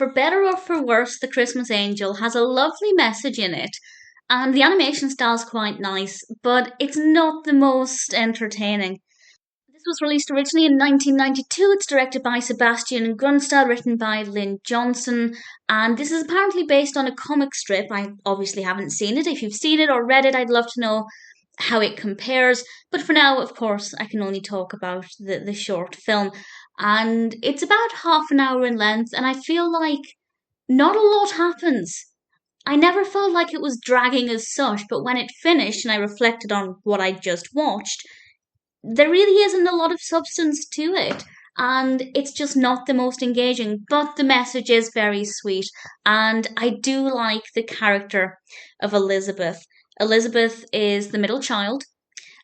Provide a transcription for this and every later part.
for better or for worse, The Christmas Angel has a lovely message in it, and the animation style is quite nice, but it's not the most entertaining. This was released originally in 1992. It's directed by Sebastian Grunstra, written by Lynn Johnston, and this is apparently based on a comic strip. I obviously haven't seen it. If you've seen it or read it, I'd love to know how it compares. But for now, of course, I can only talk about the short film. And it's about half an hour in length, and I feel like not a lot happens. I never felt like it was dragging as such, but when it finished and I reflected on what I just watched, there really isn't a lot of substance to it. And it's just not the most engaging, but the message is very sweet. And I do like the character of Elizabeth. Elizabeth is the middle child,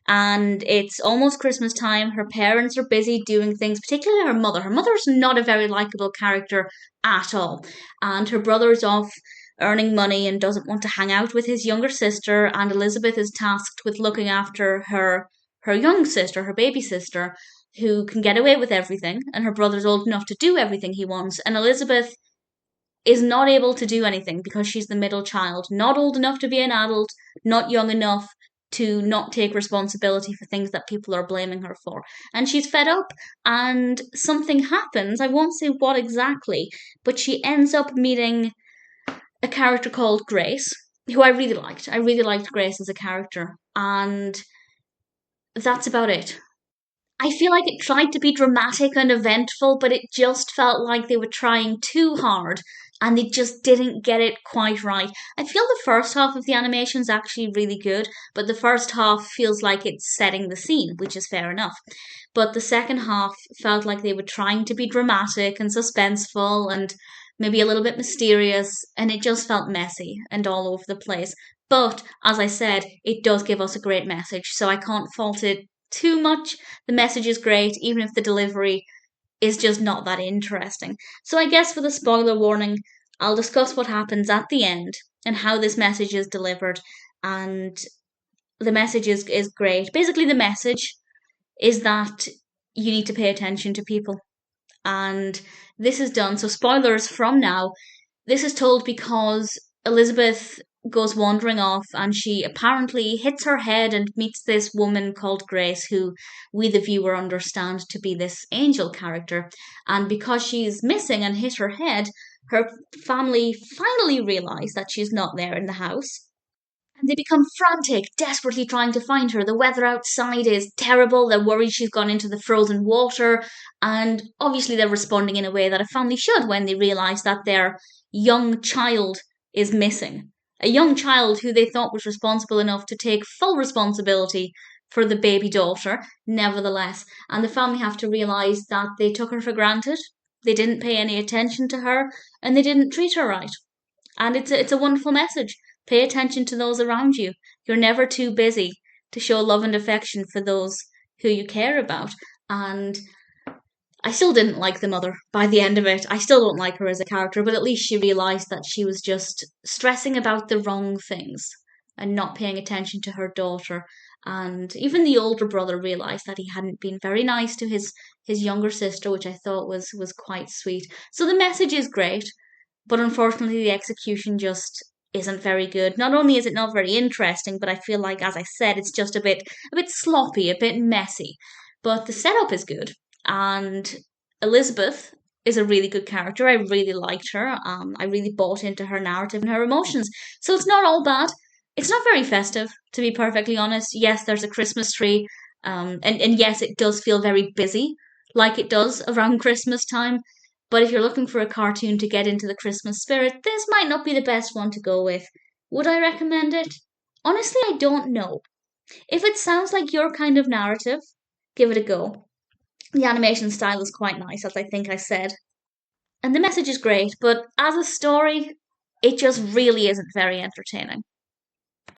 and it's almost Christmas time. Her parents are busy doing things, particularly her mother. Her mother's not a very likable character at all. And her brother's off earning money and doesn't want to hang out with his younger sister, and Elizabeth is tasked with looking after her young sister, her baby sister, who can get away with everything, and her brother's old enough to do everything he wants, and Elizabeth is not able to do anything because she's the middle child, not old enough to be an adult, not young enough to not take responsibility for things that people are blaming her for. And she's fed up, and something happens. I won't say what exactly, but she ends up meeting a character called Grace, who I really liked. I really liked Grace as a character, and that's about it. I feel like it tried to be dramatic and eventful, but it just felt like they were trying too hard and they just didn't get it quite right. I feel the first half of the animation is actually really good, but the first half feels like it's setting the scene, which is fair enough. But the second half felt like they were trying to be dramatic and suspenseful and maybe a little bit mysterious, and it just felt messy and all over the place. But as I said, it does give us a great message, so I can't fault it too much. The message is great, even if the delivery is just not that interesting. So I guess for the spoiler warning, I'll discuss what happens at the end and how this message is delivered. And the message is great. Basically, the message is that you need to pay attention to people. And this is done. So, spoilers from now. This is told because Elizabeth goes wandering off and she apparently hits her head and meets this woman called Grace, who we, the viewer, understand to be this angel character. And because she's missing and hit her head, her family finally realize that she's not there in the house. And they become frantic, desperately trying to find her. The weather outside is terrible. They're worried she's gone into the frozen water. And obviously, they're responding in a way that a family should when they realize that their young child is missing. A young child who they thought was responsible enough to take full responsibility for the baby daughter, nevertheless. And the family have to realize that they took her for granted. They didn't pay any attention to her and they didn't treat her right. And it's a wonderful message. Pay attention to those around you. You're never too busy to show love and affection for those who you care about. And I still didn't like the mother by the end of it. I still don't like her as a character, but at least she realised that she was just stressing about the wrong things and not paying attention to her daughter. And even the older brother realised that he hadn't been very nice to his younger sister, which I thought was quite sweet. So the message is great, but unfortunately the execution just isn't very good. Not only is it not very interesting, but I feel like, as I said, it's just a bit sloppy, a bit messy. But the setup is good, and Elizabeth is a really good character. I really liked her. I really bought into her narrative and her emotions. So it's not all bad. It's not very festive, to be perfectly honest. Yes, there's a Christmas tree, and yes, it does feel very busy, like it does around Christmas time. But if you're looking for a cartoon to get into the Christmas spirit, this might not be the best one to go with. Would I recommend it? Honestly, I don't know. If it sounds like your kind of narrative, give it a go. The animation style is quite nice, as I think I said. And the message is great, but as a story, it just really isn't very entertaining.